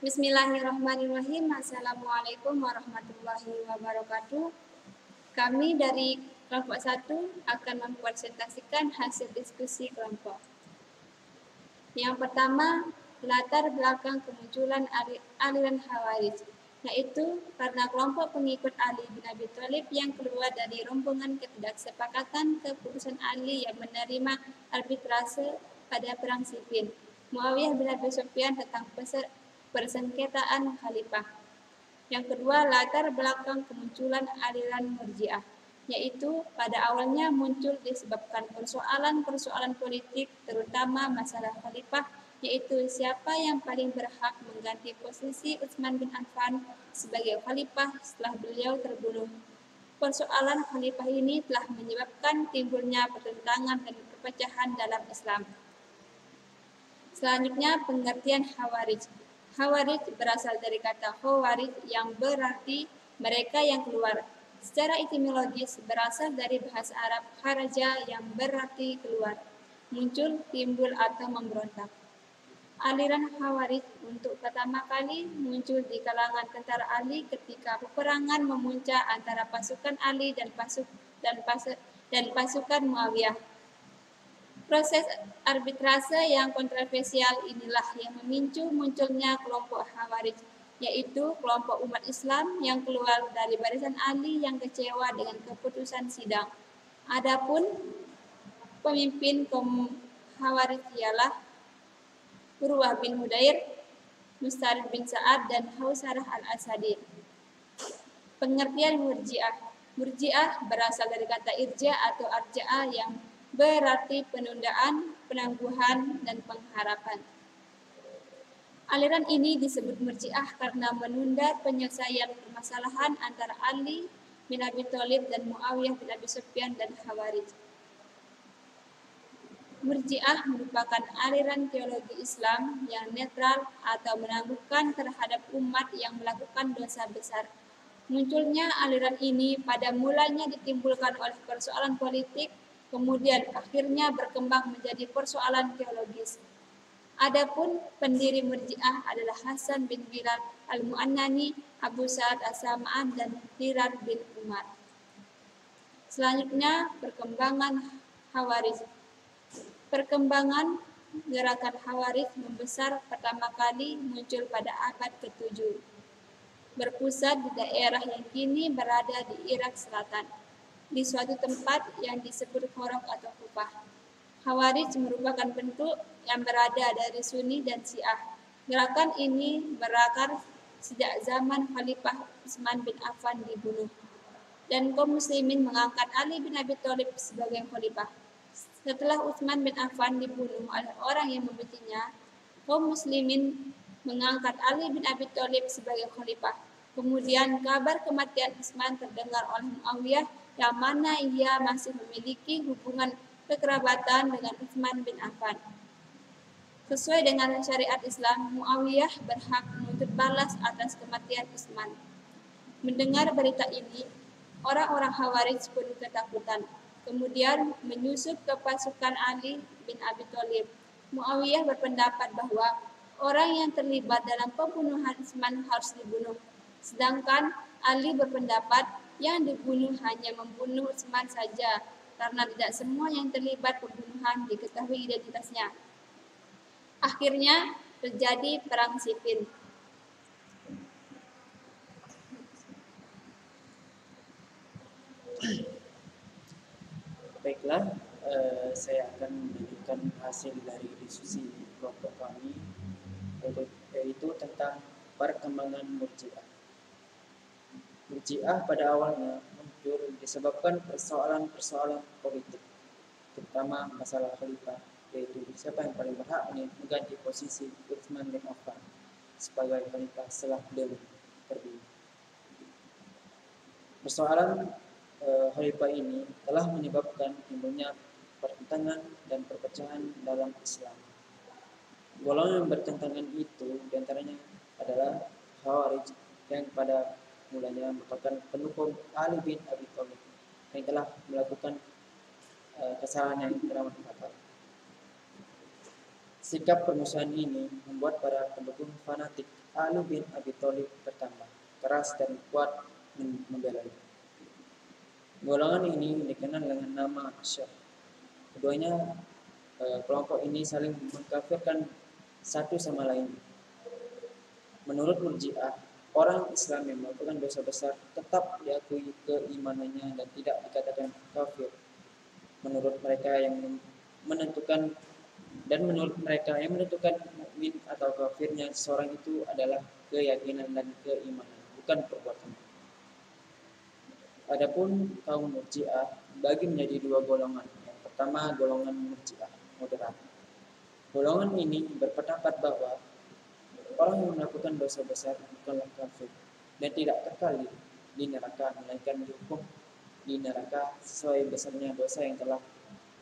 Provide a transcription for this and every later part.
Bismillahirrahmanirrahim. Assalamualaikum warahmatullahi wabarakatuh. Kami dari kelompok 1 akan mempresentasikan hasil diskusi kelompok. Yang pertama, latar belakang kemunculan aliran Khawarij, yaitu karena kelompok pengikut Ali bin Abi Thalib yang keluar dari rombongan ketidaksepakatan keputusan Ali yang menerima arbitrase pada Perang Siffin, Muawiyah bin Abi Sufyan tentang persengketaan khalifah. Yang kedua, latar belakang kemunculan aliran Murji'ah, yaitu pada awalnya muncul disebabkan persoalan-persoalan politik, terutama masalah khalifah, yaitu siapa yang paling berhak mengganti posisi Utsman bin Affan sebagai khalifah setelah beliau terbunuh. Persoalan khalifah ini telah menyebabkan timbulnya pertentangan dan perpecahan dalam Islam. Selanjutnya, pengertian Khawarij. Khawarij berasal dari kata khawarij yang berarti mereka yang keluar. Secara etimologis berasal dari bahasa Arab kharaja yang berarti keluar, muncul, timbul atau memberontak. Aliran Khawarij untuk pertama kali muncul di kalangan tentara Ali ketika peperangan memuncak antara pasukan Ali dan pasukan Muawiyah. Proses arbitrase yang kontroversial inilah yang memicu munculnya kelompok Khawarij, yaitu kelompok umat Islam yang keluar dari barisan Ali yang kecewa dengan keputusan sidang. Adapun pemimpin kaum Khawarij ialah Urwah bin Hudair, Mustarid bin Sa'ad, dan Hausarah al-Asadi. Pengertian Murji'ah. Murji'ah berasal dari kata irja atau arja'ah yang berarti penundaan, penangguhan, dan pengharapan. Aliran ini disebut Murji'ah karena menunda penyelesaian permasalahan antara Ali bin Abi Thalib dan Muawiyah bin Abi Sufyan dan Khawarij. Murji'ah merupakan aliran teologi Islam yang netral atau menangguhkan terhadap umat yang melakukan dosa besar. Munculnya aliran ini pada mulanya ditimbulkan oleh persoalan politik, kemudian akhirnya berkembang menjadi persoalan teologis. Adapun pendiri Murji'ah adalah Hasan bin Bilal al-Mu'annani, Abu Sa'ad as-Sam'an, dan Hirar bin Umar. Selanjutnya, perkembangan Khawarij. Perkembangan gerakan Khawarij membesar pertama kali muncul pada abad ke-7. Berpusat di daerah yang kini berada di Irak Selatan, di suatu tempat yang disebut Khorok atau Kufah. Khawarij merupakan bentuk yang berada dari Sunni dan Syiah. Gerakan ini berakar sejak zaman Khalifah Utsman bin Affan dibunuh, dan kaum muslimin mengangkat Ali bin Abi Thalib sebagai khalifah. Setelah Utsman bin Affan dibunuh oleh orang yang membencinya, kaum muslimin mengangkat Ali bin Abi Thalib sebagai khalifah. Kemudian kabar kematian Utsman terdengar oleh Muawiyah, yang mana ia masih memiliki hubungan kekerabatan dengan Utsman bin Affan. Sesuai dengan syariat Islam, Muawiyah berhak menuntut balas atas kematian Utsman. Mendengar berita ini, orang-orang Khawarij pun ketakutan. Kemudian menyusup ke pasukan Ali bin Abi Thalib. Muawiyah berpendapat bahwa orang yang terlibat dalam pembunuhan Utsman harus dibunuh. Sedangkan Ali berpendapat yang dibunuh hanya membunuh Utsman saja, karena tidak semua yang terlibat pembunuhan diketahui identitasnya. Akhirnya terjadi Perang Siffin. Baiklah, saya akan menunjukkan hasil dari diskusi kelompok kami, yaitu tentang perkembangan Murji'ah. Murji'ah pada awalnya muncul disebabkan persoalan-persoalan politik, terutama masalah khalifah, yaitu siapa yang paling berhak mengganti posisi Utsman bin Affan sebagai khalifah setelah beliau terbunuh. Persoalan khalifah ini telah menyebabkan timbulnya pertentangan dan perpecahan dalam Islam. Golongan yang bertentangan itu diantaranya adalah Khawarij yang pada mulanya merupakan pendukung Ali bin Abi Thalib yang telah melakukan kesalahan yang teramat fatal. Sikap permusuhan ini membuat para pendukung fanatik Ali bin Abi Thalib bertambah keras dan kuat membelanya. Golongan ini dikenal dengan nama Syiah. Keduanya kelompok ini saling mengkafirkan satu sama lain. Menurut Murji'ah, orang Islam yang melakukan dosa besar tetap diakui keimanannya dan tidak dikatakan kafir. Menurut mereka yang menentukan mukmin atau kafirnya seseorang itu adalah keyakinan dan keimanan, bukan perbuatan. Adapun kaum Murji'ah bagi menjadi dua golongan. Yang pertama, golongan Murji'ah moderat. Golongan ini berpendapat bahwa orang yang melakukan dosa besar bukanlah kafir dan tidak kekal di neraka, melainkan dihukum di neraka sesuai besarnya dosa yang telah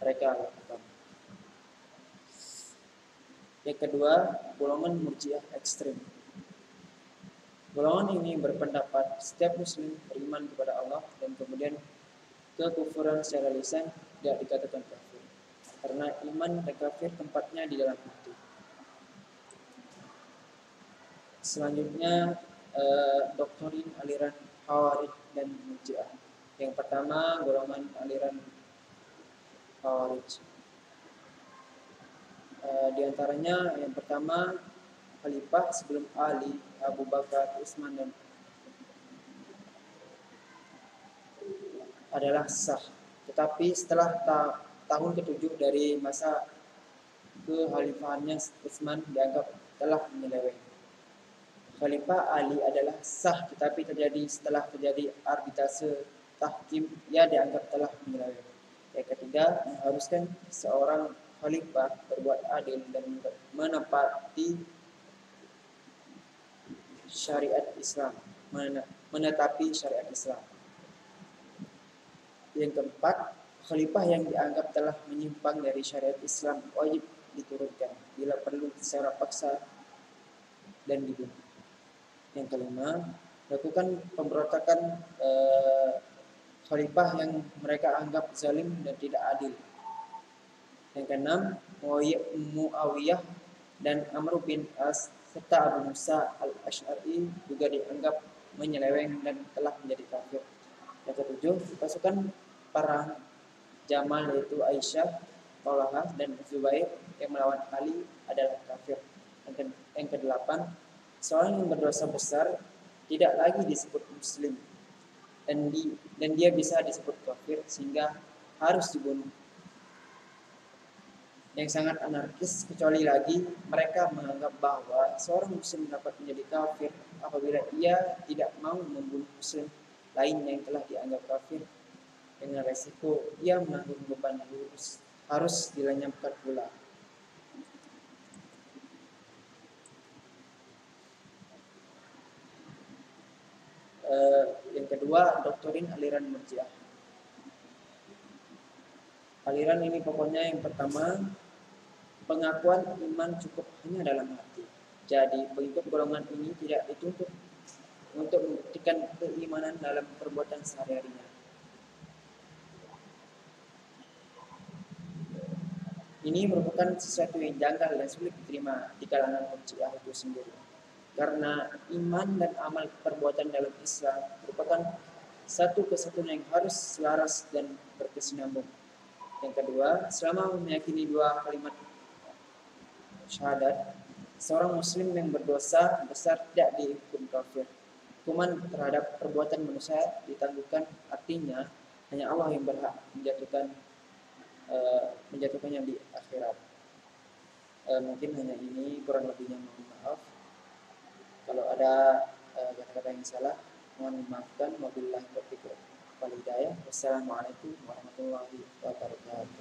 mereka lakukan. Yang kedua, golongan Murji'ah ekstrim. Golongan ini berpendapat setiap muslim beriman kepada Allah dan kemudian kekufuran secara lisan tidak dikatakan kafir, karena iman dan kafir tempatnya di dalam hati. Selanjutnya doktrin aliran Khawarij dan Murji'ah. Yang pertama, golongan aliran Khawarij. Di antaranya yang pertama, khalifah sebelum Ali, Abu Bakar, Utsman dan adalah sah. Tetapi setelah tahun ke-7 dari masa kekhalifahannya Utsman dianggap telah menyeleweng. Khalifah Ali adalah sah, tetapi setelah terjadi arbitrase tahkim, ia dianggap telah menyeleweng. Yang ketiga, mengharuskan seorang khalifah berbuat adil dan menepati syariat Islam, menetapi syariat Islam. Yang keempat, khalifah yang dianggap telah menyimpang dari syariat Islam wajib diturunkan bila perlu secara paksa dan dibunuh. Yang kelima, lakukan pemberontakan khalifah yang mereka anggap zalim dan tidak adil. Yang keenam, Muawiyah dan Amr bin As serta Abu Musa al-Asy'ari juga dianggap menyeleweng dan telah menjadi kafir. Yang ketujuh, pasukan perang Jamal yaitu Aisyah, Talhah dan Zubair yang melawan Ali adalah kafir. Yang kedelapan, seorang yang berdosa besar tidak lagi disebut muslim dan dia bisa disebut kafir sehingga harus dibunuh. Yang sangat anarkis, kecuali lagi mereka menganggap bahwa seorang muslim dapat menjadi kafir apabila ia tidak mau membunuh muslim lain yang telah dianggap kafir dengan resiko ia menanggung beban harus dilenyapkan pula. Yang kedua, doktrin aliran Murji'ah. Aliran ini pokoknya yang pertama, pengakuan iman cukup hanya dalam hati. Jadi pengikut golongan ini tidak dituntut untuk membuktikan keimanan dalam perbuatan sehari-harinya. Ini merupakan sesuatu yang janggal dan sulit diterima di kalangan Murji'ah itu sendiri. Karena iman dan amal perbuatan dalam Islam merupakan satu kesatuan yang harus selaras dan berkesinambung. Yang kedua, selama meyakini dua kalimat syahadat, seorang muslim yang berdosa besar tidak dihukum kafir. Hukuman terhadap perbuatan manusia ditangguhkan, artinya hanya Allah yang berhak menjatuhkannya di akhirat. Mungkin hanya ini, kurang lebihnya mohon maaf. Kalau ada kata-kata yang salah, mohon dimaafkan. Wabillahi taufiq wal hidayah. Wassalamualaikum warahmatullahi wabarakatuh.